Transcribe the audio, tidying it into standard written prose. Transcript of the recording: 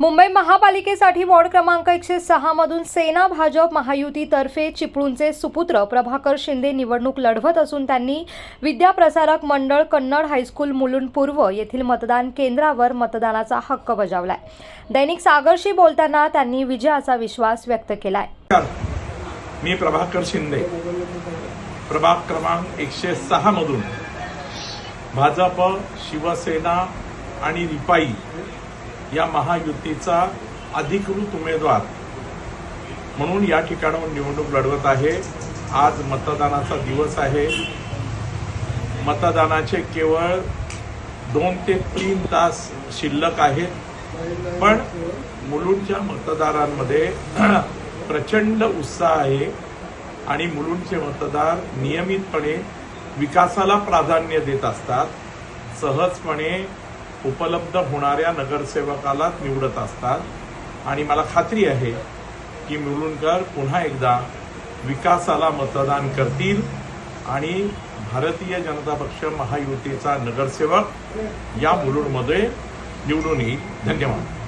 Mumbai महापालिकेसाठी ward क्रमांक 106 मधून सेना भाजप महायुतीतर्फे चिपळूणचे सुपुत्र प्रभाकर शिंदे निवडणूक लढवत असून त्यांनी विद्याप्रसारक मंडळ कन्नड हायस्कूल मुलुंड पूर्व येथील मतदान केंद्रावर मतदानाचा हक्क बजावलाय। दैनिक सागरशी बोलताना त्यांनी विजयाचा विश्वास व्यक्त केलाय। मी प्रभाकर शिंदे प्रभाग क्रमांक 106 मधून भाजप, शिवसेना आणि रिपाई या महायुतीचा अधिकृत उमेदवार म्हणून या ठिकाणाहून निवडणूक लढवत आहे। आज मतदानाचा दिवस आहे। मतदानाचे केवळ 2 ते 3 तास शिल्लक आहेत, पण मुलुंडच्या मतदारांमध्ये प्रचंड उत्साह आहे आणि मुलुंडचे मतदार नियमितपणे विकासाला प्राधान्य देत असतात। सहजपणे उपलब्ध होणाऱ्या नगरसेवकाला निवडत असतात आणि मला खात्री आहे की मुलुंडकर पुन्हा एकदा विकासाला मतदान करतील आणि भारतीय जनता पक्ष महायुतीचा नगरसेवक या मुलुंडमध्ये निवडून येईल। धन्यवाद।